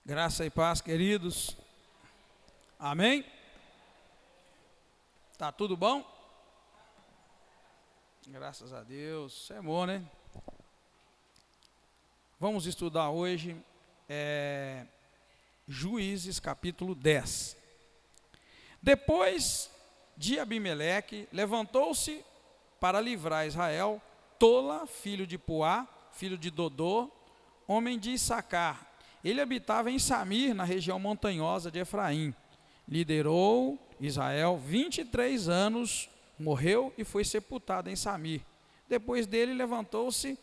Graça e paz, queridos. Amém? Tá tudo bom? Graças a Deus. Isso é bom, né? Vamos estudar hoje Juízes capítulo 10. Depois de Abimeleque, levantou-se para livrar Israel Tola, filho de Puá, filho de Dodô, homem de Issacar. Ele habitava em Samir, na região montanhosa de Efraim. Liderou Israel 23 anos, morreu e foi sepultado em Samir. Depois dele levantou-se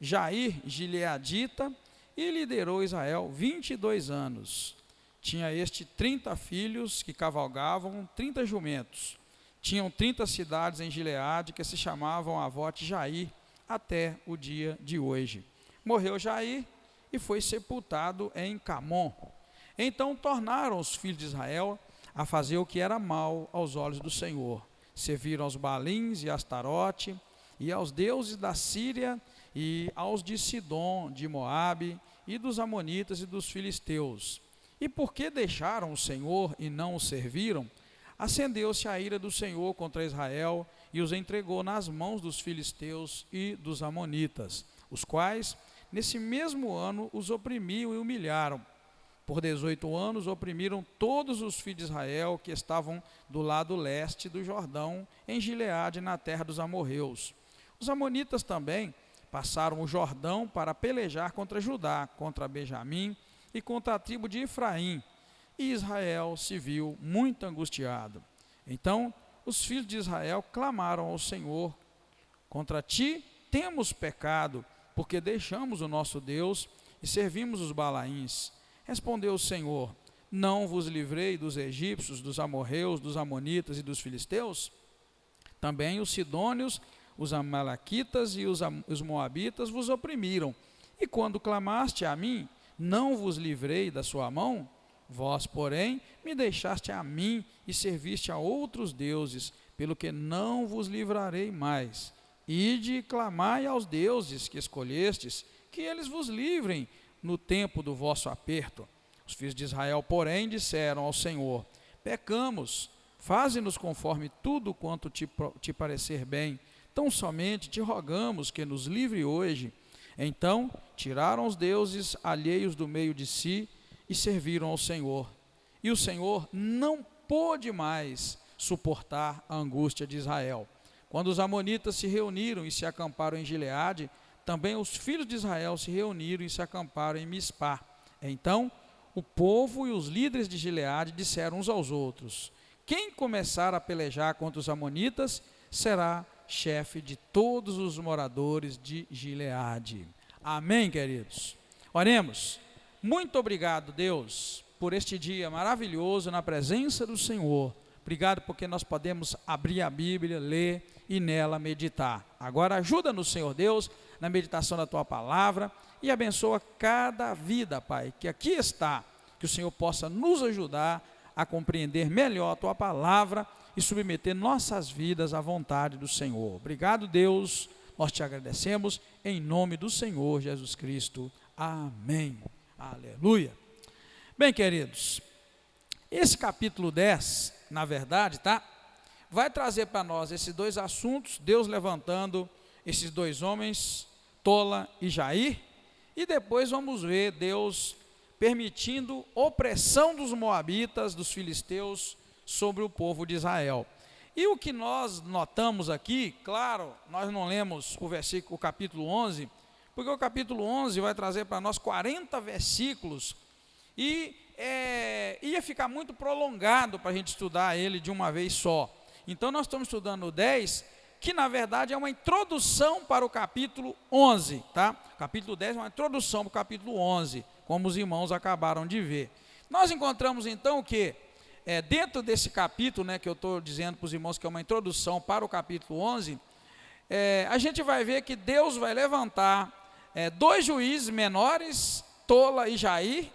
Jair, gileadita, e liderou Israel 22 anos. Tinha este 30 filhos que cavalgavam, 30 jumentos. Tinham 30 cidades em Gileade que se chamavam Avote Jair, até o dia de hoje. Morreu Jair e foi sepultado em Camon. Então tornaram os filhos de Israel a fazer o que era mal aos olhos do Senhor. Serviram aos Baalins e Astarote, e aos deuses da Síria, e aos de Sidom, de Moabe, e dos Amonitas e dos Filisteus. E porque deixaram o Senhor e não o serviram, acendeu-se a ira do Senhor contra Israel, e os entregou nas mãos dos Filisteus e dos Amonitas, os quais nesse mesmo ano os oprimiam e humilharam. Por 18 anos oprimiram todos os filhos de Israel que estavam do lado leste do Jordão, em Gileade, na terra dos amorreus. Os amonitas também passaram o Jordão para pelejar contra Judá, contra Benjamim e contra a tribo de Efraim. E Israel se viu muito angustiado. Então os filhos de Israel clamaram ao Senhor: contra ti temos pecado, porque deixamos o nosso Deus e servimos os Balaíns. Respondeu o Senhor: não vos livrei dos egípcios, dos amorreus, dos amonitas e dos filisteus? Também os sidônios, os amalequitas e os moabitas vos oprimiram. E quando clamaste a mim, não vos livrei da sua mão? Vós, porém, me deixaste a mim e serviste a outros deuses, pelo que não vos livrarei mais. Ide e clamai aos deuses que escolhestes, que eles vos livrem no tempo do vosso aperto. Os filhos de Israel, porém, disseram ao Senhor: pecamos, faze-nos conforme tudo quanto te parecer bem. Tão somente te rogamos que nos livre hoje. Então tiraram os deuses alheios do meio de si e serviram ao Senhor. E o Senhor não pôde mais suportar a angústia de Israel. Quando os amonitas se reuniram e se acamparam em Gileade, também os filhos de Israel se reuniram e se acamparam em Mispá. Então o povo e os líderes de Gileade disseram uns aos outros: quem começar a pelejar contra os amonitas será chefe de todos os moradores de Gileade. Amém, queridos? Oremos. Muito obrigado, Deus, por este dia maravilhoso na presença do Senhor. Obrigado porque nós podemos abrir a Bíblia, ler e nela meditar. Agora ajuda-nos, Senhor Deus, na meditação da Tua palavra e abençoa cada vida, Pai, que aqui está, que o Senhor possa nos ajudar a compreender melhor a Tua palavra e submeter nossas vidas à vontade do Senhor. Obrigado, Deus, nós te agradecemos em nome do Senhor Jesus Cristo. Amém. Aleluia. Bem, queridos, esse capítulo 10, na verdade, vai trazer para nós esses dois assuntos, Deus levantando esses dois homens, Tola e Jair, e depois vamos ver Deus permitindo opressão dos moabitas, dos filisteus, sobre o povo de Israel. E o que nós notamos aqui, claro, nós não lemos o capítulo 11, porque o capítulo 11 vai trazer para nós 40 versículos, e ia ficar muito prolongado para a gente estudar ele de uma vez só. Então nós estamos estudando o 10, que na verdade é uma introdução para o capítulo 11, tá? O capítulo 10 é uma introdução para o capítulo 11, como os irmãos acabaram de ver. Nós encontramos então o que? Dentro desse capítulo, que eu estou dizendo para os irmãos que é uma introdução para o capítulo 11, a gente vai ver que Deus vai levantar dois juízes menores, Tola e Jair,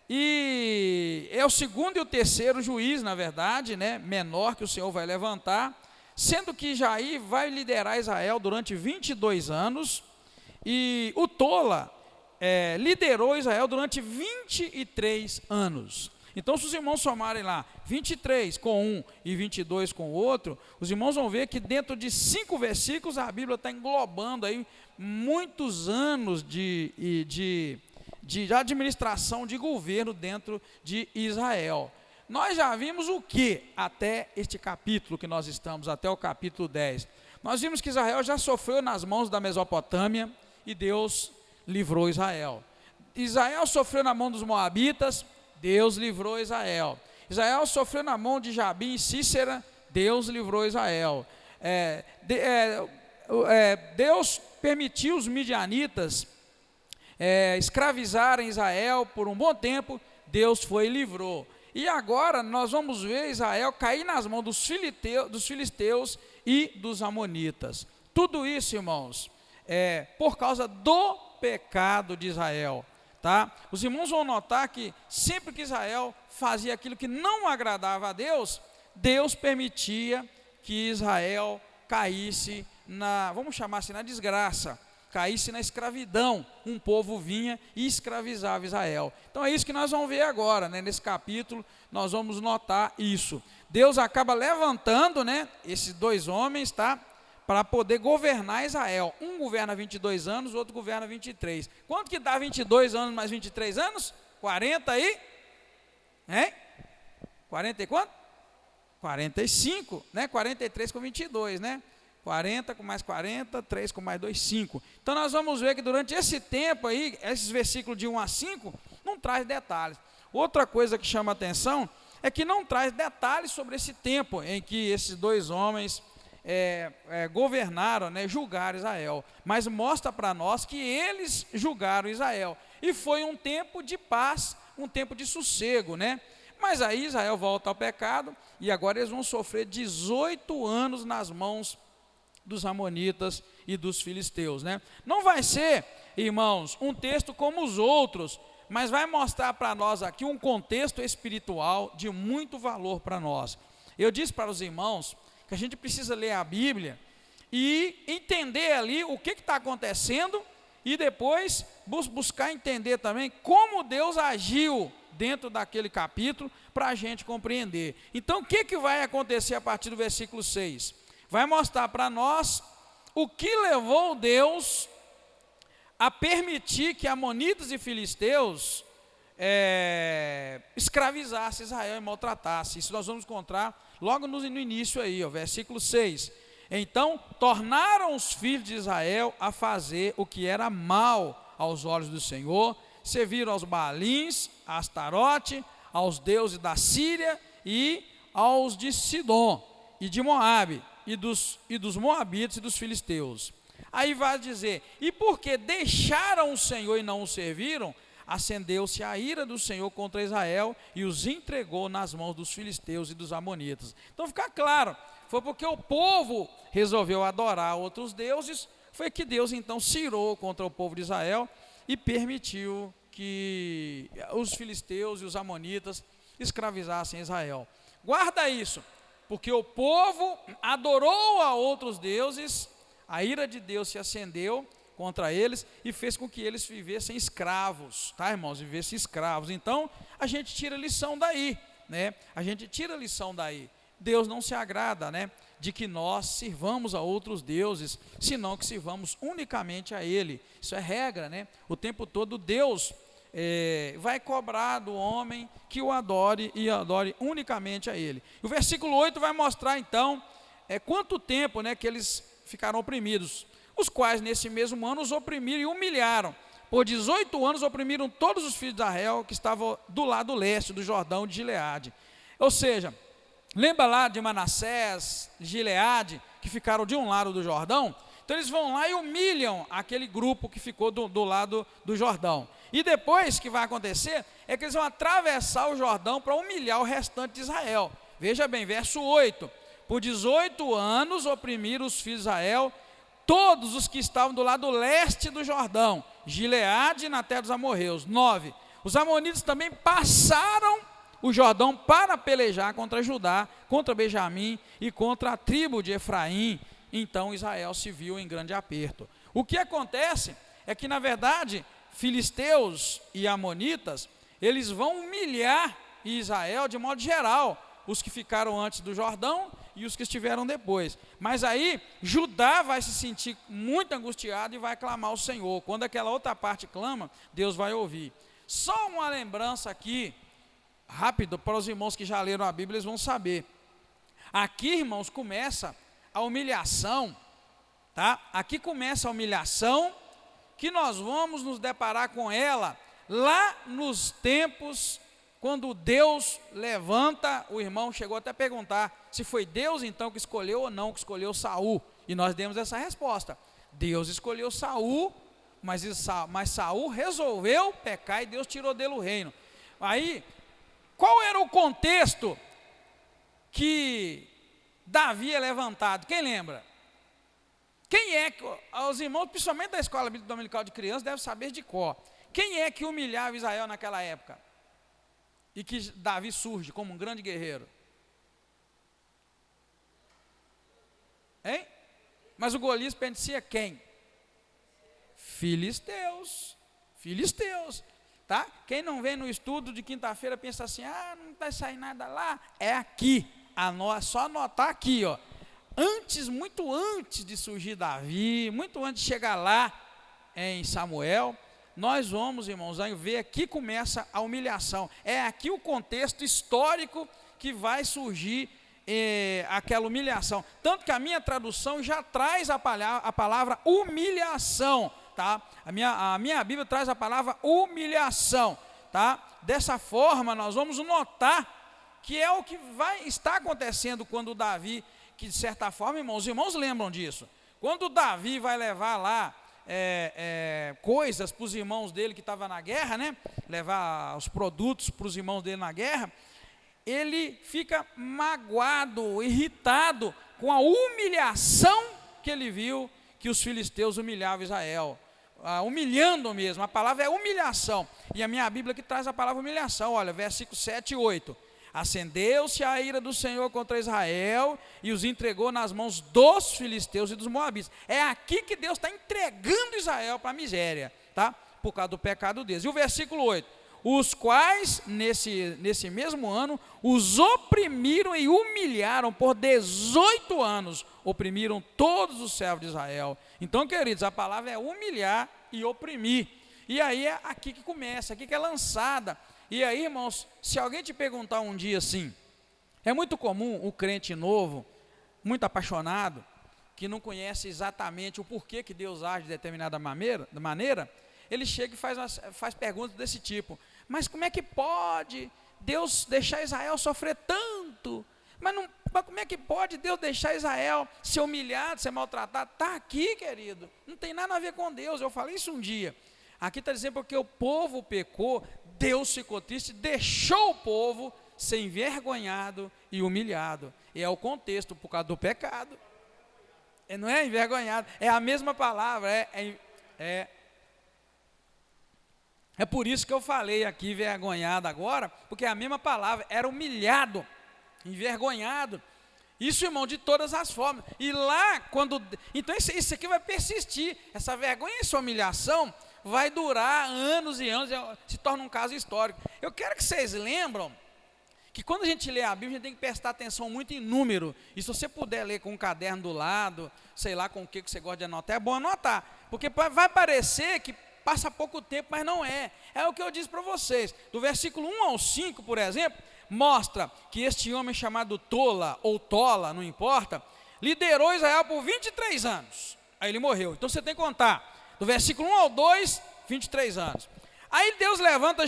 e é o segundo e o terceiro juiz, na verdade, menor que o Senhor vai levantar, sendo que Jair vai liderar Israel durante 22 anos, e o Tola, liderou Israel durante 23 anos. Então, se os irmãos somarem lá 23 com um e 22 com o outro, os irmãos vão ver que dentro de 5 versículos a Bíblia está englobando aí muitos anos de administração de governo dentro de Israel. Nós já vimos o que até este capítulo que nós estamos, até o capítulo 10. Nós vimos que Israel já sofreu nas mãos da Mesopotâmia e Deus livrou Israel. Israel sofreu na mão dos moabitas, Deus livrou Israel. Israel sofreu na mão de Jabim e Sísera, Deus livrou Israel. Deus permitiu os midianitas escravizarem Israel por um bom tempo, Deus foi e livrou. E agora nós vamos ver Israel cair nas mãos dos filisteus e dos amonitas. Tudo isso, irmãos, por causa do pecado de Israel. Tá? Os irmãos vão notar que sempre que Israel fazia aquilo que não agradava a Deus, Deus permitia que Israel caísse vamos chamar assim, na desgraça, caísse na escravidão. Um povo vinha e escravizava Israel. Então é isso que nós vamos ver agora, né? Nesse capítulo nós vamos notar isso. Deus acaba levantando, né, esses 2 homens, tá? Para poder governar Israel. Um governa 22 anos, o outro governa 23. Quanto que dá 22 anos mais 23 anos? 40 aí? 40 e quanto? 45, né? 43 com 22, né? 40 com mais 40, 3 com mais 2, 5. Então nós vamos ver que durante esse tempo aí, esses versículos de 1 a 5, não traz detalhes. Outra coisa que chama a atenção é que não traz detalhes sobre esse tempo em que esses 2 homens governaram, né, julgaram Israel, mas mostra para nós que eles julgaram Israel, e foi um tempo de paz, um tempo de sossego, né? Mas aí Israel volta ao pecado, e agora eles vão sofrer 18 anos nas mãos dos amonitas e dos filisteus, né? Não vai ser, irmãos, um texto como os outros, mas vai mostrar para nós aqui um contexto espiritual de muito valor para nós. Eu disse para os irmãos que a gente precisa ler a Bíblia e entender ali o que está acontecendo, e depois buscar entender também como Deus agiu dentro daquele capítulo, para a gente compreender. Então o que vai acontecer a partir do versículo 6? Vai mostrar para nós o que levou Deus a permitir que amonitas e filisteus escravizassem Israel e maltratassem. Isso nós vamos encontrar logo no início aí, versículo 6. Então, tornaram os filhos de Israel a fazer o que era mal aos olhos do Senhor, serviram aos Baalins, a Astarote, aos deuses da Síria e aos de Sidom e de Moabe, e dos moabitas e dos filisteus. Aí vai dizer, e porque deixaram o Senhor e não o serviram, acendeu-se a ira do Senhor contra Israel e os entregou nas mãos dos filisteus e dos amonitas. Então fica claro, foi porque o povo resolveu adorar outros deuses, foi que Deus então se irou contra o povo de Israel e permitiu que os filisteus e os amonitas escravizassem Israel. Guarda isso, porque o povo adorou a outros deuses, a ira de Deus se acendeu contra eles e fez com que eles vivessem escravos, tá, irmãos? Vivessem escravos. Então, a gente tira lição daí, né? A gente tira lição daí. Deus não se agrada, né, de que nós sirvamos a outros deuses, senão que sirvamos unicamente a Ele. Isso é regra, né? O tempo todo Deus vai cobrar do homem que o adore e adore unicamente a Ele. O versículo 8 vai mostrar então quanto tempo, né, que eles ficaram oprimidos, os quais nesse mesmo ano os oprimiram e humilharam. Por 18 anos oprimiram todos os filhos de Israel que estavam do lado leste do Jordão de Gileade. Ou seja, lembra lá de Manassés, Gileade, que ficaram de um lado do Jordão? Então eles vão lá e humilham aquele grupo que ficou do lado do Jordão. E depois o que vai acontecer é que eles vão atravessar o Jordão para humilhar o restante de Israel. Veja bem, verso 8. Por 18 anos oprimiram os filhos de Israel, todos os que estavam do lado leste do Jordão, Gileade, na terra dos amorreus. 9. Os amonitas também passaram o Jordão para pelejar contra Judá, contra Benjamim e contra a tribo de Efraim. Então Israel se viu em grande aperto. O que acontece é que, na verdade, filisteus e amonitas, eles vão humilhar Israel de modo geral, os que ficaram antes do Jordão e os que estiveram depois. Mas aí Judá vai se sentir muito angustiado e vai clamar ao Senhor. Quando aquela outra parte clama, Deus vai ouvir. Só uma lembrança aqui, rápido, para os irmãos que já leram a Bíblia, eles vão saber. Aqui, irmãos, começa a humilhação, tá? Aqui começa a humilhação, que nós vamos nos deparar com ela lá nos tempos quando Deus levanta. O irmão chegou até a perguntar se foi Deus então que escolheu ou não, que escolheu Saul, e nós demos essa resposta. Deus escolheu Saul, mas Saul resolveu pecar e Deus tirou dele o reino. Aí, qual era o contexto que Davi é levantado? Quem lembra? Quem é que, os irmãos, principalmente da escola bíblica dominical de crianças, devem saber de cor. Quem é que humilhava Israel naquela época? E que Davi surge como um grande guerreiro? Hein? Mas o Golias pertencia a quem? Filisteus. Filisteus. Tá? Quem não vem no estudo de quinta-feira pensa assim, não vai sair nada lá. É aqui. Só anotar aqui, ó. Muito antes de surgir Davi, muito antes de chegar lá em Samuel, nós vamos, irmãos, ver aqui começa a humilhação. É aqui o contexto histórico que vai surgir aquela humilhação. Tanto que a minha tradução já traz a palavra humilhação, tá? A minha Bíblia traz a palavra humilhação, tá? Dessa forma nós vamos notar que é o que vai estar acontecendo quando Davi, que de certa forma, os irmãos lembram disso, quando Davi vai levar lá coisas para os irmãos dele que estavam na guerra, né? Levar os produtos para os irmãos dele na guerra, ele fica magoado, irritado com a humilhação que ele viu que os filisteus humilhavam Israel, humilhando mesmo. A palavra é humilhação, e a minha Bíblia que traz a palavra humilhação. Olha, versículos 7 e 8. Acendeu-se a ira do Senhor contra Israel e os entregou nas mãos dos filisteus e dos moabitas. É aqui que Deus está entregando Israel para a miséria, tá? Por causa do pecado deles. E o versículo 8: os quais nesse mesmo ano os oprimiram e humilharam por 18 anos, oprimiram todos os servos de Israel. Então, queridos, a palavra é humilhar e oprimir. E aí é aqui que começa, aqui que é lançada. E aí, irmãos, se alguém te perguntar um dia assim, é muito comum o crente novo, muito apaixonado, que não conhece exatamente o porquê que Deus age de determinada maneira, ele chega e faz perguntas desse tipo: mas como é que pode Deus deixar Israel sofrer tanto? Mas como é que pode Deus deixar Israel ser humilhado, ser maltratado? Está aqui, querido, não tem nada a ver com Deus. Eu falei isso um dia. Aqui está dizendo porque o povo pecou, Deus ficou triste, deixou o povo ser envergonhado e humilhado. E é o contexto por causa do pecado. Não é envergonhado, é a mesma palavra, é por isso que eu falei aqui envergonhado agora, porque é a mesma palavra, era humilhado, envergonhado. Isso, irmão, de todas as formas. E lá, então isso aqui vai persistir, essa vergonha e essa humilhação vai durar anos e anos, se torna um caso histórico. Eu quero que vocês lembram que quando a gente lê a Bíblia, a gente tem que prestar atenção muito em número. E se você puder ler com um caderno do lado, sei lá com o que você gosta de anotar, é bom anotar. Porque vai parecer que passa pouco tempo, mas não é. É o que eu disse para vocês. Do versículo 1 ao 5, por exemplo, mostra que este homem chamado Tola, ou Tola, não importa, liderou Israel por 23 anos. Aí ele morreu. Então você tem que contar. Do versículo 1 ao 2, 23 anos. Aí Deus levanta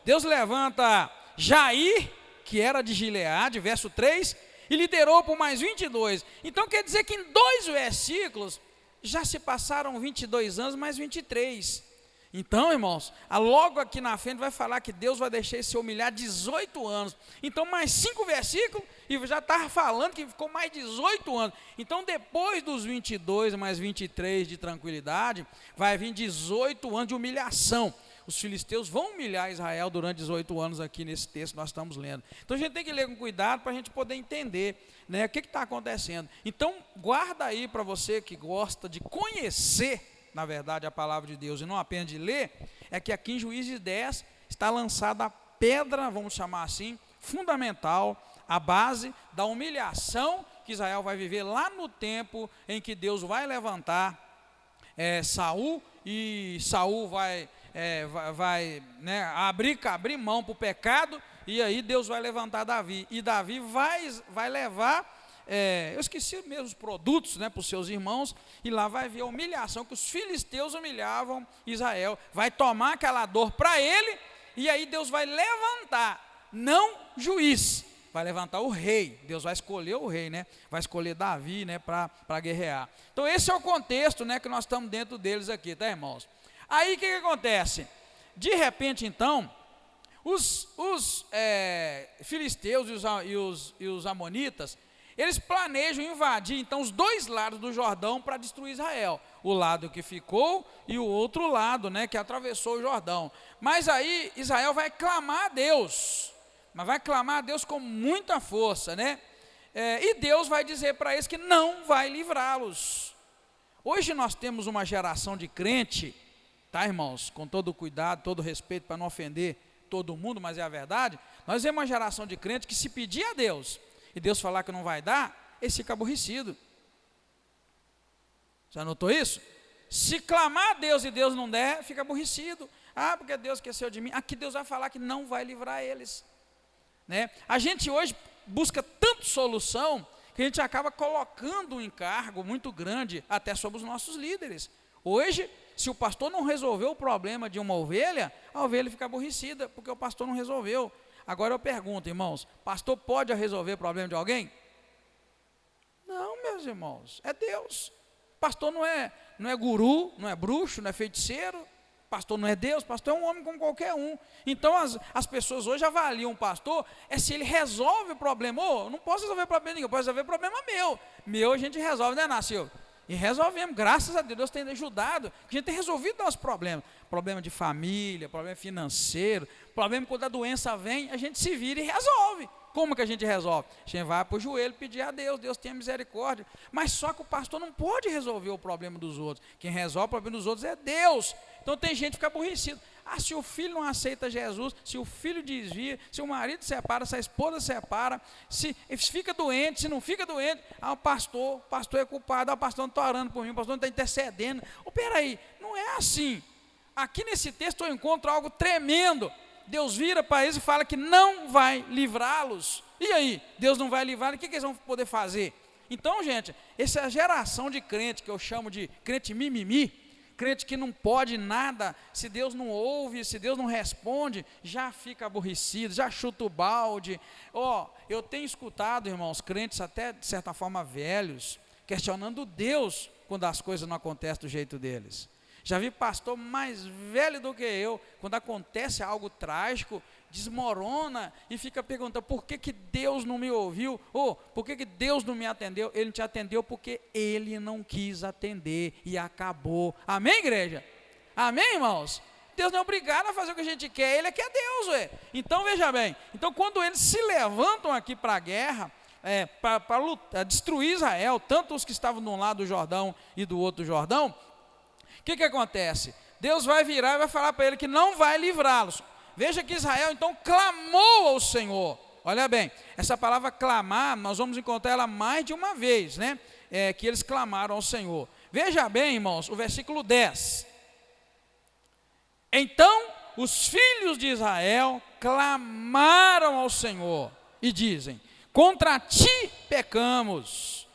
Deus levanta Jair, que era de Gileade, verso 3, e liderou por mais 22. Então quer dizer que em 2 versículos, já se passaram 22 anos, mais 23. Então, irmãos, logo aqui na frente vai falar que Deus vai deixar ele se humilhar 18 anos. Então, mais 5 versículos, e já está falando que ficou mais 18 anos. Então, depois dos 22, mais 23 de tranquilidade, vai vir 18 anos de humilhação. Os filisteus vão humilhar Israel durante 18 anos aqui nesse texto que nós estamos lendo. Então, a gente tem que ler com cuidado para a gente poder entender, né, o que está acontecendo. Então, guarda aí para você que gosta de conhecer na verdade, a palavra de Deus, e não apenas de ler, é que aqui em Juízes 10 está lançada a pedra, vamos chamar assim, fundamental, a base da humilhação que Israel vai viver lá no tempo em que Deus vai levantar Saul, e Saul vai abrir mão para o pecado, e aí Deus vai levantar Davi, e Davi vai levar, eu esqueci mesmo os produtos, para os seus irmãos, e lá vai ver a humilhação que os filisteus humilhavam Israel, vai tomar aquela dor para ele, e aí Deus vai levantar, não juiz, vai levantar o rei, Deus vai escolher o rei, vai escolher Davi, para guerrear. Então esse é o contexto, que nós estamos dentro deles aqui, tá, irmãos? Aí o que acontece? De repente, então, os filisteus e os amonitas, eles planejam invadir, então, os dois lados do Jordão para destruir Israel. O lado que ficou e o outro lado, que atravessou o Jordão. Mas aí Israel vai clamar a Deus, mas vai clamar a Deus com muita força, e Deus vai dizer para eles que não vai livrá-los. Hoje nós temos uma geração de crente, tá, irmãos, com todo o cuidado, todo o respeito, para não ofender todo mundo, mas é a verdade. Nós temos uma geração de crente que, se pedir a Deus e Deus falar que não vai dar, ele fica aborrecido. Já notou isso? Se clamar a Deus e Deus não der, fica aborrecido. Porque Deus esqueceu de mim. Aqui Deus vai falar que não vai livrar eles, A gente hoje busca tanto solução que a gente acaba colocando um encargo muito grande até sobre os nossos líderes. Hoje, se o pastor não resolveu o problema de uma ovelha, a ovelha fica aborrecida, porque o pastor não resolveu. Agora eu pergunto, irmãos, pastor pode resolver o problema de alguém? Não, meus irmãos, é Deus. Pastor não é guru, não é bruxo, não é feiticeiro. Pastor não é Deus, pastor é um homem como qualquer um. Então as pessoas hoje avaliam o pastor, se ele resolve o problema. Eu não posso resolver o problema de ninguém, eu posso resolver o problema meu. Meu a gente resolve, Silvio? E resolvemos, graças a Deus, Deus tem ajudado, a gente tem resolvido nossos problemas. Problema de família, problema financeiro, problema quando a doença vem, a gente se vira e resolve. Como que a gente resolve? A gente vai para o joelho pedir a Deus, Deus tenha misericórdia. Mas só que o pastor não pode resolver o problema dos outros. Quem resolve o problema dos outros é Deus. Então tem gente que fica aborrecido. Se o filho não aceita Jesus, se o filho desvia, se o marido separa, se a esposa separa, se fica doente, se não fica doente, o pastor é culpado, o pastor não está orando por mim, o pastor não está intercedendo. Peraí, não é assim. Aqui nesse texto eu encontro algo tremendo. Deus vira para eles e fala que não vai livrá-los. E aí, Deus não vai livrar, o que eles vão poder fazer? Então, gente, essa geração de crente, que eu chamo de crente mimimi, crente que não pode nada, se Deus não ouve, se Deus não responde, já fica aborrecido, já chuta o balde. Eu tenho escutado, irmãos, crentes até de certa forma velhos, questionando Deus quando as coisas não acontecem do jeito deles. Já vi pastor mais velho do que eu, quando acontece algo trágico, desmorona e fica perguntando, por que Deus não me ouviu? Por que Deus não me atendeu? Ele não te atendeu porque Ele não quis atender e acabou. Amém, igreja? Amém, irmãos? Deus não é obrigado a fazer o que a gente quer, Ele é que é Deus, Então veja bem, quando eles se levantam aqui para a guerra, para destruir Israel, tanto os que estavam de um lado do Jordão e do outro do Jordão, o que acontece? Deus vai virar e vai falar para ele que não vai livrá-los. Veja que Israel então clamou ao Senhor. Olha bem, essa palavra clamar, nós vamos encontrar ela mais de uma vez, que eles clamaram ao Senhor. Veja bem, irmãos, o versículo 10. Então os filhos de Israel clamaram ao Senhor e dizem: contra ti pecamos,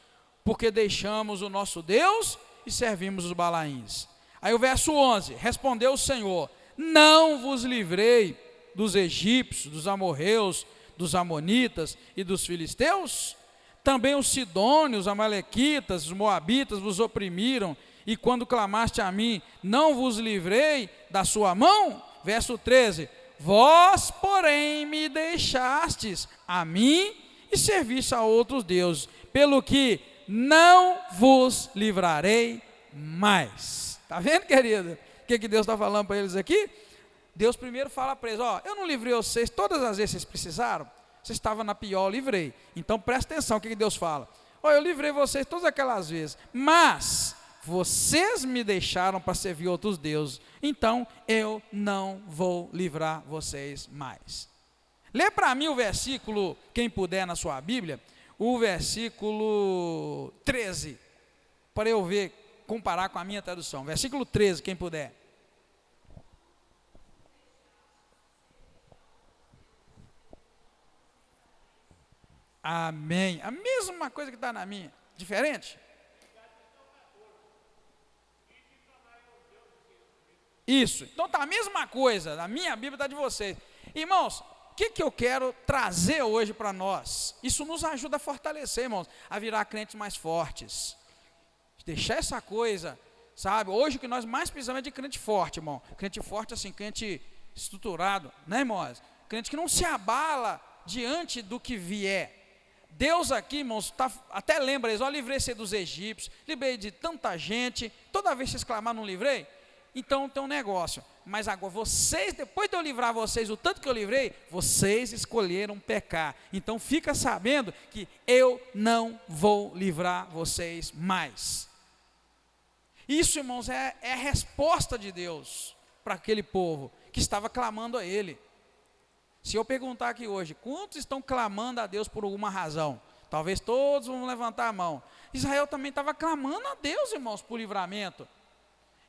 porque deixamos o nosso Deus e servimos os Balaíns. Aí o verso 11, respondeu o Senhor: não vos livrei dos egípcios, dos amorreus, dos amonitas e dos filisteus? Também os sidônios, os amalequitas, os moabitas vos oprimiram, e quando clamaste a mim, não vos livrei da sua mão? Verso 13, vós, porém, me deixastes a mim e serviste a outros deuses, pelo que não vos livrarei mais. Está vendo, querido? O que Deus está falando para eles aqui? Deus primeiro fala para eles: eu não livrei vocês todas as vezes que vocês precisaram, vocês estavam na pior, eu livrei. Então presta atenção, o que Deus fala? Eu livrei vocês todas aquelas vezes, mas vocês me deixaram para servir outros deuses, então eu não vou livrar vocês mais. Lê para mim o versículo, quem puder na sua Bíblia, o versículo 13, para eu ver, comparar com a minha tradução. Versículo 13, quem puder. Amém. A mesma coisa que está na minha. Diferente? Isso. Então está a mesma coisa. A minha Bíblia está de vocês. Irmãos, o que eu quero trazer hoje para nós? Isso nos ajuda a fortalecer, irmãos, a virar crentes mais fortes. Deixar essa coisa, sabe? Hoje o que nós mais precisamos é de crente forte, irmão. Crente forte, assim, crente estruturado, né, irmãos? Crente que não se abala diante do que vier. Deus aqui, irmãos, até lembra eles, ó, livrei você dos egípcios, livrei de tanta gente, toda vez que vocês clamaram, não livrei? Então tem um negócio, mas agora vocês, depois de eu livrar vocês, o tanto que eu livrei, vocês escolheram pecar, então fica sabendo que eu não vou livrar vocês mais. Isso, irmãos, é a resposta de Deus para aquele povo que estava clamando a Ele. Se eu perguntar aqui hoje, quantos estão clamando a Deus por alguma razão? Talvez todos vão levantar a mão. Israel também estava clamando a Deus, irmãos, por livramento.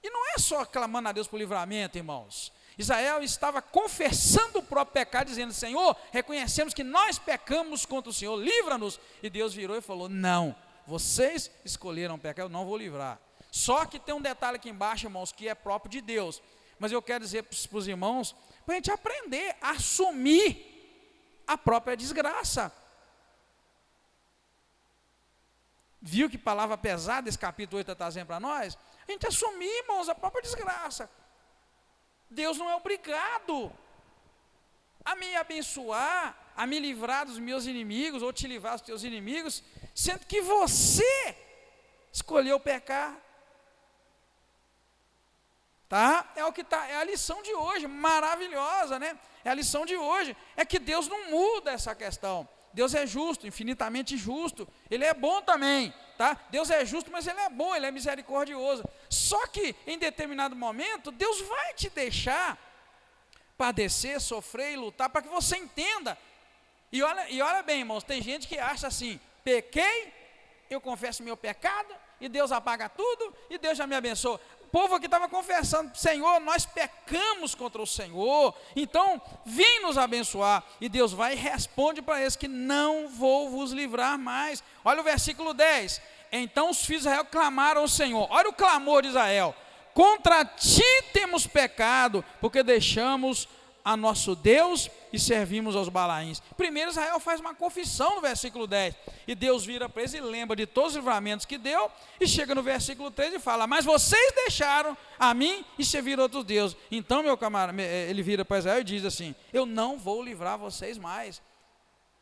E não é só clamando a Deus por livramento, irmãos. Israel estava confessando o próprio pecado, dizendo, Senhor, reconhecemos que nós pecamos contra o Senhor, livra-nos. E Deus virou e falou, não, vocês escolheram pecar, eu não vou livrar. Só que tem um detalhe aqui embaixo, irmãos, que é próprio de Deus. Mas eu quero dizer para os irmãos, para a gente aprender a assumir a própria desgraça. Viu que palavra pesada esse capítulo 8 está trazendo para nós? A gente assumir, irmãos, a própria desgraça. Deus não é obrigado a me abençoar, a me livrar dos meus inimigos, ou te livrar dos teus inimigos, sendo que você escolheu pecar. Tá? É o que tá, é a lição de hoje, maravilhosa, né? É a lição de hoje, é que Deus não muda essa questão. Deus é justo, infinitamente justo. Ele é bom também, tá? Deus é justo, mas Ele é bom, Ele é misericordioso. Só que em determinado momento, Deus vai te deixar padecer, sofrer e lutar para que você entenda. E olha bem, irmãos, tem gente que acha assim, pequei, eu confesso meu pecado, e Deus apaga tudo, e Deus já me abençoa. O povo aqui estava confessando, Senhor, nós pecamos contra o Senhor, então vem nos abençoar. E Deus vai e responde para eles que não vou vos livrar mais. Olha o versículo 10. Então os filhos de Israel clamaram ao Senhor. Olha o clamor de Israel. Contra ti temos pecado, porque deixamos a nosso Deus e servimos aos Balaíns. Primeiro Israel faz uma confissão no versículo 10, e Deus vira para eles e lembra de todos os livramentos que deu, e chega no versículo 13 e fala, mas vocês deixaram a mim e serviram outros deuses. Então meu camarada, ele vira para Israel e diz assim, eu não vou livrar vocês mais.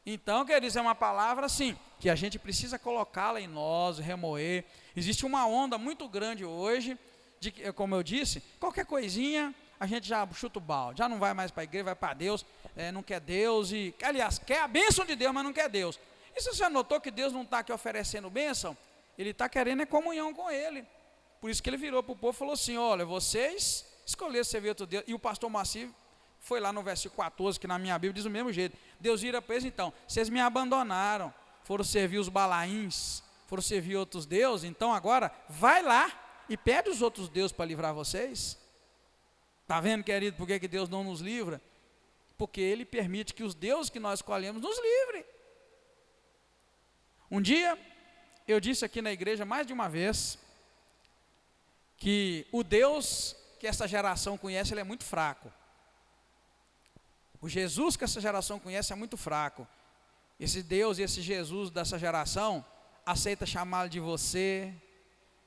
Então, queridos, é uma palavra assim, que a gente precisa colocá-la em nós, remoer. Existe uma onda muito grande hoje, de, como eu disse, qualquer coisinha, a gente já chuta o balde, já não vai mais para a igreja, vai para Deus, não quer Deus, e aliás, quer a bênção de Deus, mas não quer Deus. E você já notou que Deus não está aqui oferecendo bênção? Ele está querendo comunhão com Ele. Por isso que Ele virou para o povo e falou assim, olha, vocês escolheram servir outro Deus. E o pastor Moacir foi lá no versículo 14, que na minha Bíblia diz do mesmo jeito. Deus vira para eles, então, vocês me abandonaram, foram servir os Balaíns, foram servir outros deuses, então agora vai lá e pede os outros deuses para livrar vocês. Está vendo, querido, por que Deus não nos livra? Porque Ele permite que os deuses que nós escolhemos nos livrem. Um dia, eu disse aqui na igreja mais de uma vez, que o Deus que essa geração conhece, Ele é muito fraco. O Jesus que essa geração conhece é muito fraco. Esse Deus e esse Jesus dessa geração, aceita chamá-lo de você,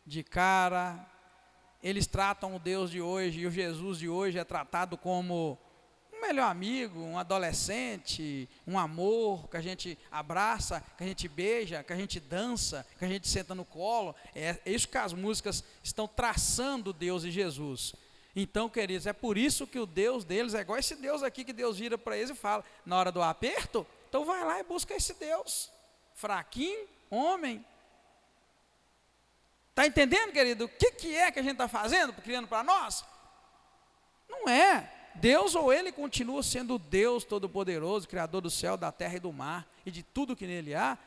de cara. Eles tratam o Deus de hoje e o Jesus de hoje é tratado como um melhor amigo, um adolescente, um amor que a gente abraça, que a gente beija, que a gente dança, que a gente senta no colo. É isso que as músicas estão traçando Deus e Jesus. Então, queridos, é por isso que o Deus deles é igual esse Deus aqui que Deus vira para eles e fala, na hora do aperto, então vai lá e busca esse Deus, fraquinho, homem, Está entendendo, querido? O que é que a gente está fazendo, criando para nós? Não é. Deus ou Ele continua sendo o Deus Todo-Poderoso, Criador do céu, da terra e do mar, e de tudo que nele há,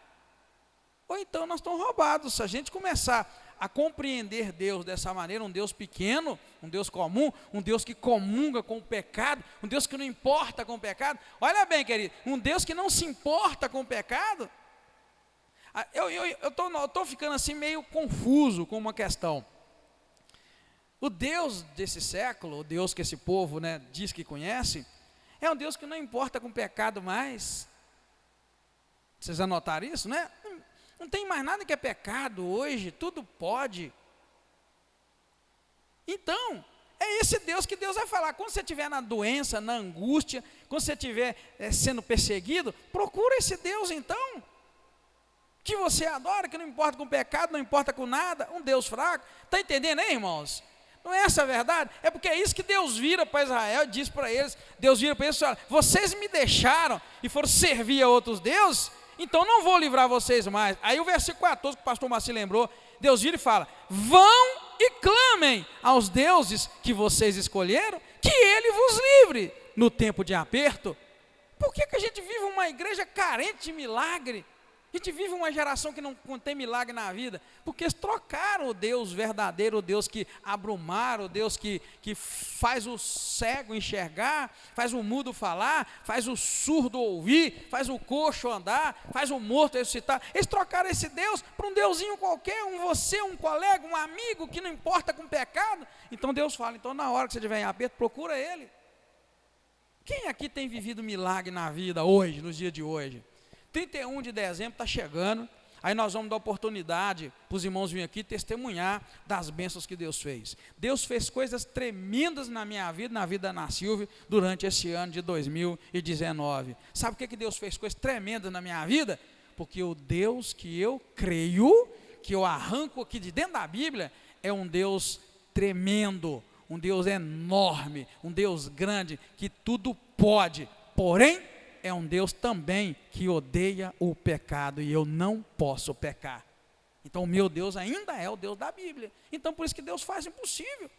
ou então nós estamos roubados. Se a gente começar a compreender Deus dessa maneira, um Deus pequeno, um Deus comum, um Deus que comunga com o pecado, um Deus que não importa com o pecado, olha bem, querido, um Deus que não se importa com o pecado. Eu estou ficando assim meio confuso com uma questão. O Deus desse século, o Deus que esse povo, né, diz que conhece, é um Deus que não importa com o pecado mais. Vocês já notaram isso, né? Não tem mais nada que é pecado hoje, tudo pode. Então, é esse Deus que Deus vai falar. Quando você estiver na doença, na angústia, quando você estiver sendo perseguido, procura esse Deus então, que você adora, que não importa com o pecado, não importa com nada, um Deus fraco. Está entendendo, hein, irmãos? Não é essa a verdade? É porque é isso que Deus vira para Israel e diz para eles, Deus vira para eles e fala, vocês me deixaram e foram servir a outros deuses, então não vou livrar vocês mais. Aí o versículo 14 que o pastor Marci lembrou, Deus vira e fala, vão e clamem aos deuses que vocês escolheram, que ele vos livre no tempo de aperto. Por que a gente vive uma igreja carente de milagre? A gente vive uma geração que não tem milagre na vida, porque eles trocaram o Deus verdadeiro, o Deus que abrumar, o Deus que faz o cego enxergar, faz o mudo falar, faz o surdo ouvir, faz o coxo andar, faz o morto ressuscitar. Eles trocaram esse Deus para um deusinho qualquer, um colega, um amigo, que não importa com pecado. Então Deus fala, então na hora que você estiver em aperto, procura Ele. Quem aqui tem vivido milagre na vida hoje, nos dias de hoje? 31 de dezembro está chegando, aí nós vamos dar oportunidade para os irmãos virem aqui testemunhar das bênçãos que Deus fez. Deus fez coisas tremendas na minha vida, na vida da Ana Silvia, durante esse ano de 2019. Sabe por que Deus fez coisas tremendas na minha vida? Porque o Deus que eu creio, que eu arranco aqui de dentro da Bíblia, é um Deus tremendo, um Deus enorme, um Deus grande, que tudo pode, porém, é um Deus também que odeia o pecado e eu não posso pecar. Então o meu Deus ainda é o Deus da Bíblia. Então por isso que Deus faz o impossível.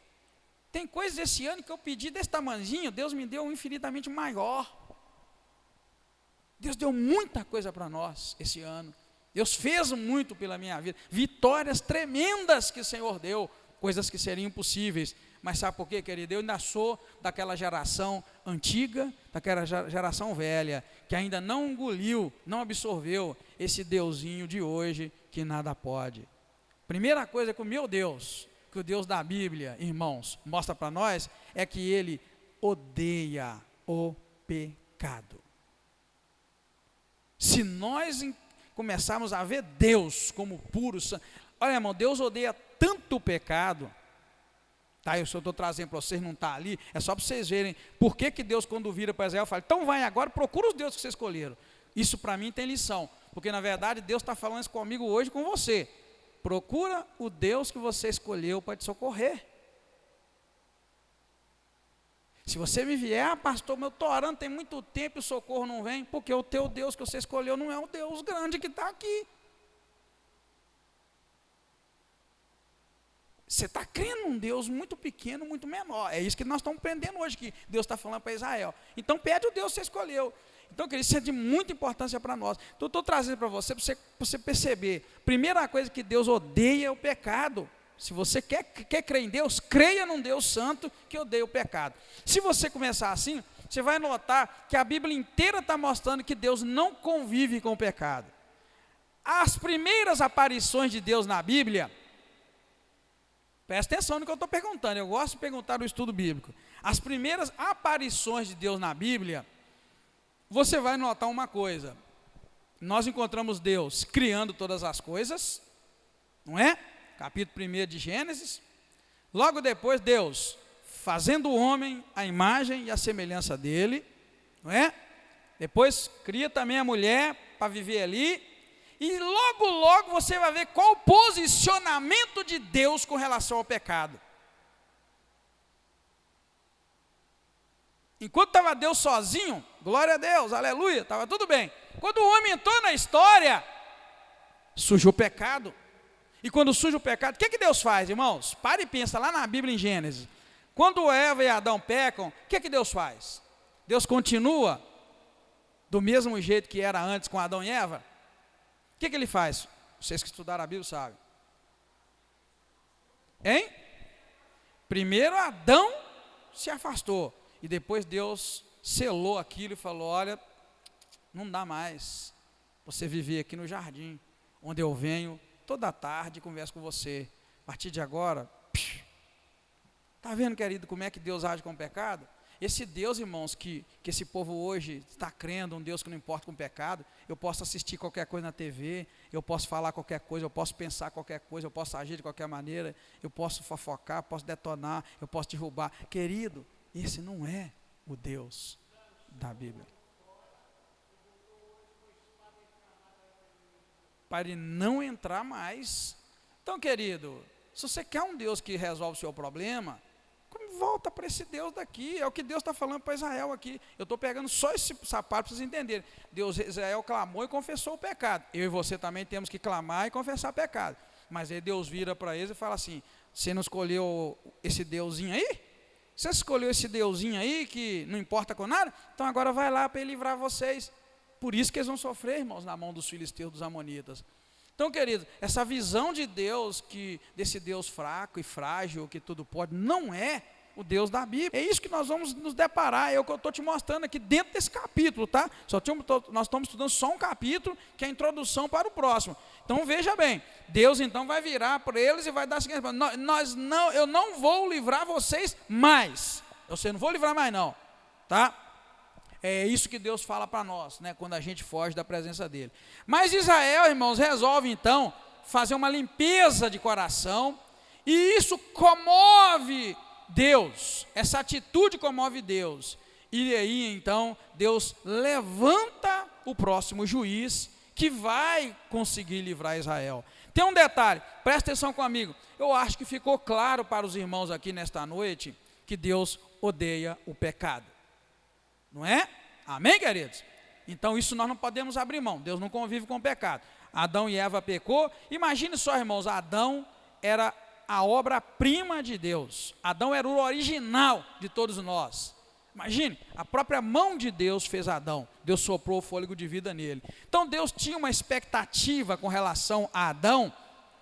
Tem coisas esse ano que eu pedi desse tamanzinho, Deus me deu infinitamente maior. Deus deu muita coisa para nós esse ano. Deus fez muito pela minha vida. Vitórias tremendas que o Senhor deu, coisas que seriam impossíveis. Mas sabe por quê, querido? Eu ainda sou daquela geração antiga, daquela geração velha, que ainda não engoliu, não absorveu esse Deusinho de hoje, que nada pode. Primeira coisa que o meu Deus, que o Deus da Bíblia, irmãos, mostra para nós, é que Ele odeia o pecado. Se nós começarmos a ver Deus como puro, olha, irmão, Deus odeia tanto o pecado. Tá, eu estou trazendo para vocês, não está ali, é só para vocês verem por que Deus, quando vira para Israel, fala, então vai agora, procura os deuses que vocês escolheram. Isso para mim tem lição, porque na verdade Deus está falando isso comigo hoje, com você. Procura o Deus que você escolheu para te socorrer. Se você me vier, pastor, eu estou orando tem muito tempo e o socorro não vem, porque o teu Deus que você escolheu não é o Deus grande que está aqui. Você está crendo num Deus muito pequeno, muito menor. É isso que nós estamos aprendendo hoje, que Deus está falando para Israel. Então pede o Deus que você escolheu. Então, querido, isso é de muita importância para nós. Então, estou trazendo para você perceber. Primeira coisa que Deus odeia é o pecado. Se você quer crer em Deus, creia num Deus santo que odeia o pecado. Se você começar assim, você vai notar que a Bíblia inteira está mostrando que Deus não convive com o pecado. As primeiras aparições de Deus na Bíblia, presta atenção no que eu estou perguntando, eu gosto de perguntar no estudo bíblico. As primeiras aparições de Deus na Bíblia, você vai notar uma coisa. Nós encontramos Deus criando todas as coisas, não é? Capítulo 1 de Gênesis. Logo depois, Deus fazendo o homem à imagem e à semelhança dele, não é? Depois cria também a mulher para viver ali. E logo, logo você vai ver qual o posicionamento de Deus com relação ao pecado. Enquanto estava Deus sozinho, glória a Deus, aleluia, estava tudo bem. Quando o homem entrou na história, surgiu o pecado. E quando surge o pecado, o que Deus faz, irmãos? Para e pensa lá na Bíblia em Gênesis. Quando Eva e Adão pecam, o que Deus faz? Deus continua do mesmo jeito que era antes com Adão e Eva? O que Ele faz? Vocês que estudaram a Bíblia sabem. Hein? Primeiro Adão se afastou. E depois Deus selou aquilo e falou: olha, não dá mais você viver aqui no jardim, onde eu venho toda tarde e converso com você. A partir de agora, está vendo, querido, como é que Deus age com o pecado? Esse Deus, irmãos, que esse povo hoje está crendo, um Deus que não importa com o pecado. Eu posso assistir qualquer coisa na TV, eu posso falar qualquer coisa, eu posso pensar qualquer coisa, eu posso agir de qualquer maneira, eu posso fofocar, posso detonar, eu posso derrubar. Querido, esse não é o Deus da Bíblia. Para ele não entrar mais. Então, querido, se você quer um Deus que resolve o seu problema, volta para esse Deus daqui. É o que Deus está falando para Israel aqui. Eu estou pegando só esse sapato para vocês entenderem. Israel clamou e confessou o pecado. Eu e você também temos que clamar e confessar o pecado. Mas aí Deus vira para eles e fala assim: você não escolheu esse Deusinho aí? Você escolheu esse Deusinho aí que não importa com nada? Então agora vai lá para ele livrar vocês. Por isso que eles vão sofrer, irmãos, na mão dos filisteus, dos amonitas. Então, queridos, essa visão de Deus, desse Deus fraco e frágil, que tudo pode, não é o Deus da Bíblia. É isso que nós vamos nos deparar, é o que eu estou te mostrando aqui dentro desse capítulo, tá? Nós estamos estudando só um capítulo, que é a introdução para o próximo. Então, veja bem, Deus então vai virar para eles e vai dar a seguinte: eu não vou livrar vocês mais. Eu não vou livrar mais não, tá? É isso que Deus fala para nós, né, quando a gente foge da presença dele. Mas Israel, irmãos, resolve então fazer uma limpeza de coração, e isso comove Deus, essa atitude comove Deus. E aí então Deus levanta o próximo juiz que vai conseguir livrar Israel. Tem um detalhe, presta atenção comigo. Eu acho que ficou claro para os irmãos aqui nesta noite que Deus odeia o pecado. Não é? Amém, queridos? Então isso nós não podemos abrir mão. Deus não convive com o pecado. Adão e Eva pecou. Imagine só, irmãos, Adão era a obra-prima de Deus. Adão era o original de todos nós. Imagine, a própria mão de Deus fez Adão. Deus soprou o fôlego de vida nele. Então Deus tinha uma expectativa com relação a Adão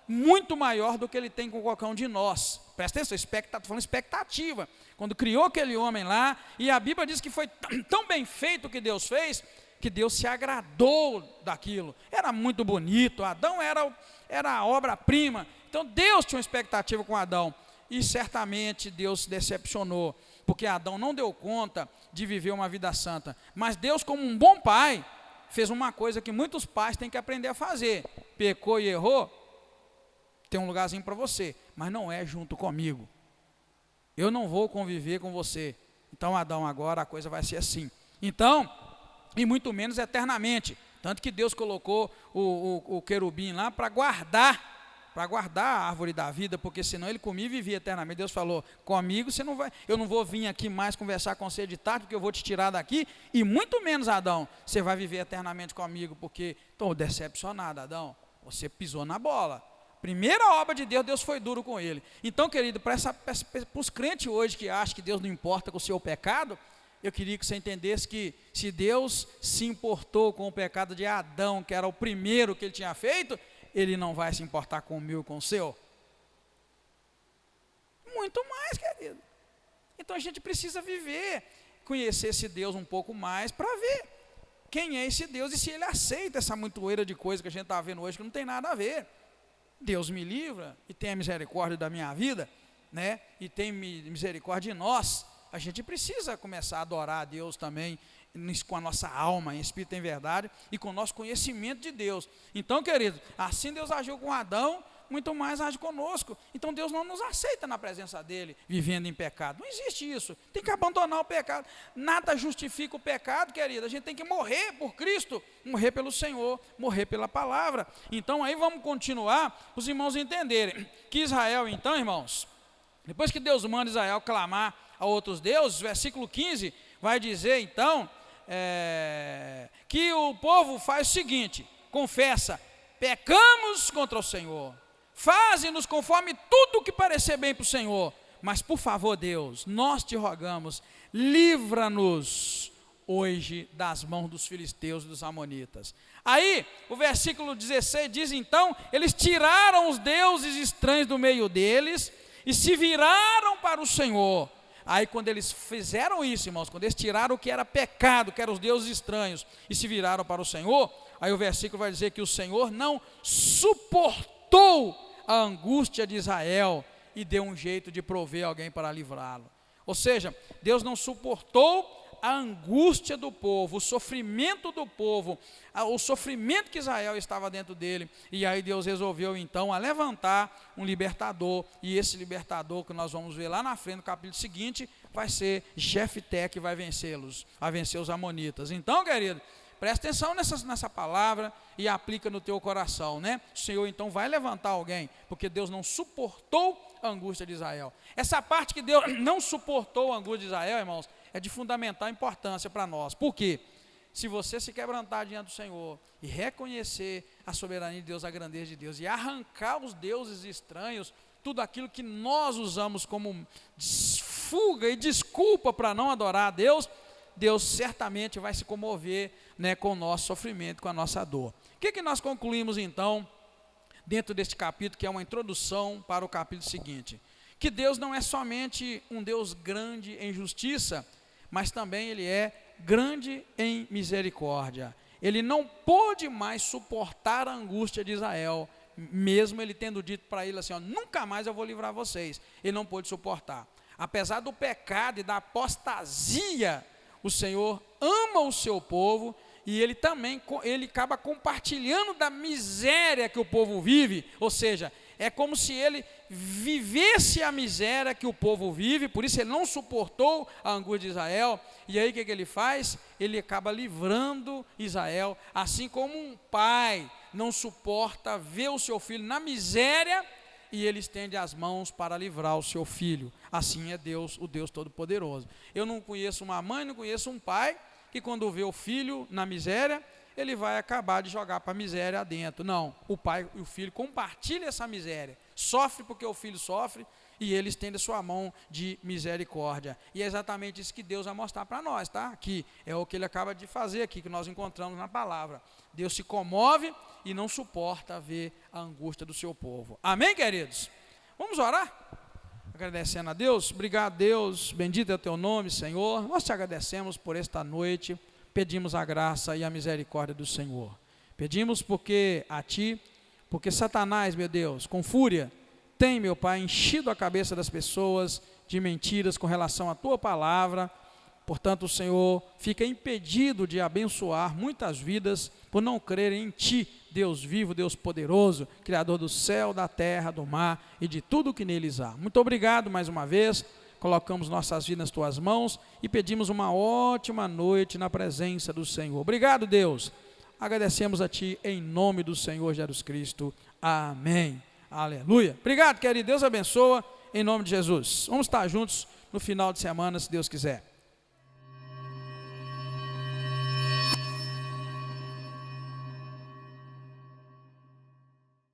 muito maior do que ele tem com qualquer um de nós. Presta atenção, estou falando expectativa. Quando criou aquele homem lá, e a Bíblia diz que foi tão bem feito o que Deus fez, que Deus se agradou daquilo. Era muito bonito, Adão era a obra-prima. Então Deus tinha uma expectativa com Adão, e certamente Deus se decepcionou, porque Adão não deu conta de viver uma vida santa. Mas Deus, como um bom pai, fez uma coisa que muitos pais têm que aprender a fazer: pecou e errou, tem um lugarzinho para você, mas não é junto comigo. Eu não vou conviver com você. Então, Adão, agora a coisa vai ser assim. Então, e muito menos eternamente. Tanto que Deus colocou o querubim lá para guardar a árvore da vida, porque senão ele comia e vivia eternamente. Deus falou: comigo você não vai, eu não vou vir aqui mais conversar com você de tarde, porque eu vou te tirar daqui, e muito menos, Adão, você vai viver eternamente comigo, porque estou decepcionado, Adão, você pisou na bola. Primeira obra de Deus, Deus foi duro com ele. Então, querido, para os crentes hoje que acham que Deus não importa com o seu pecado, eu queria que você entendesse que se Deus se importou com o pecado de Adão, que era o primeiro que ele tinha feito, ele não vai se importar com o meu e com o seu? Muito mais, querido. Então a gente precisa viver, conhecer esse Deus um pouco mais, para ver quem é esse Deus e se ele aceita essa montoeira de coisa que a gente está vendo hoje que não tem nada a ver. Deus me livra e tenha misericórdia da minha vida, né? E tem misericórdia de nós. A gente precisa começar a adorar a Deus também, com a nossa alma, em espírito e em verdade, e com o nosso conhecimento de Deus. Então, querido, assim Deus agiu com Adão, muito mais age conosco. Então Deus não nos aceita na presença dele, vivendo em pecado. Não existe isso, tem que abandonar o pecado. Nada justifica o pecado, querido. A gente tem que morrer por Cristo, morrer pelo Senhor, morrer pela palavra. Então aí vamos continuar, os irmãos entenderem que Israel, então, irmãos, depois que Deus manda Israel clamar a outros deuses, versículo 15 vai dizer então que o povo faz o seguinte: confessa, pecamos contra o Senhor. faze-nos conforme tudo o que parecer bem para o Senhor, mas por favor, Deus, nós te rogamos, livra-nos hoje das mãos dos filisteus e dos amonitas. Aí, o versículo 16 diz então, eles tiraram os deuses estranhos do meio deles, e se viraram para o Senhor. Aí quando eles fizeram isso, irmãos, quando eles tiraram o que era pecado, que eram os deuses estranhos, e se viraram para o Senhor, aí o versículo vai dizer que o Senhor não suportou a angústia de Israel, e deu um jeito de prover alguém para livrá-lo. Ou seja, Deus não suportou a angústia do povo, o sofrimento do povo, o sofrimento que Israel estava dentro dele, e aí Deus resolveu então a levantar um libertador, e esse libertador que nós vamos ver lá na frente, no capítulo seguinte, vai ser Jefté, que vai vencê-los, vai vencer os amonitas. Então, querido, presta atenção nessa palavra e aplica no teu coração, né? O Senhor então vai levantar alguém, porque Deus não suportou a angústia de Israel. Essa parte que Deus não suportou a angústia de Israel, irmãos, é de fundamental importância para nós. Por quê? Se você se quebrantar diante do Senhor e reconhecer a soberania de Deus, a grandeza de Deus, e arrancar os deuses estranhos, tudo aquilo que nós usamos como fuga e desculpa para não adorar a Deus, Deus certamente vai se comover, né, com o nosso sofrimento, com a nossa dor. O que nós concluímos então, dentro deste capítulo, que é uma introdução para o capítulo seguinte? Que Deus não é somente um Deus grande em justiça, mas também Ele é grande em misericórdia. Ele não pôde mais suportar a angústia de Israel, mesmo Ele tendo dito para ele assim, ó, nunca mais eu vou livrar vocês. Ele não pôde suportar. Apesar do pecado e da apostasia, o Senhor ama o seu povo, e Ele também, Ele acaba compartilhando da miséria que o povo vive, ou seja, é como se Ele vivesse a miséria que o povo vive, por isso Ele não suportou a angústia de Israel, e aí o que Ele faz? Ele acaba livrando Israel, assim como um pai não suporta ver o seu filho na miséria, e Ele estende as mãos para livrar o seu filho. Assim é Deus, o Deus Todo-Poderoso. Eu não conheço uma mãe, não conheço um pai, que quando vê o filho na miséria, ele vai acabar de jogar para a miséria adentro. Não, o pai e o filho compartilham essa miséria, sofre porque o filho sofre, e ele estende a sua mão de misericórdia, e é exatamente isso que Deus vai mostrar para nós, tá? Aqui, é o que Ele acaba de fazer aqui, que nós encontramos na palavra. Deus se comove e não suporta ver a angústia do seu povo. Amém, queridos? Vamos orar? Agradecendo a Deus. Obrigado, Deus, bendito é o teu nome, Senhor. Nós te agradecemos por esta noite, pedimos a graça e a misericórdia do Senhor. Pedimos porque Satanás, meu Deus, com fúria, tem, meu Pai, enchido a cabeça das pessoas de mentiras com relação à tua palavra. Portanto, o Senhor fica impedido de abençoar muitas vidas por não crerem em Ti, Deus vivo, Deus poderoso, Criador do céu, da terra, do mar e de tudo o que neles há. Muito obrigado mais uma vez, colocamos nossas vidas nas Tuas mãos e pedimos uma ótima noite na presença do Senhor. Obrigado, Deus. Agradecemos a Ti em nome do Senhor Jesus Cristo. Amém. Aleluia. Obrigado, querido. Deus abençoa em nome de Jesus. Vamos estar juntos no final de semana, se Deus quiser.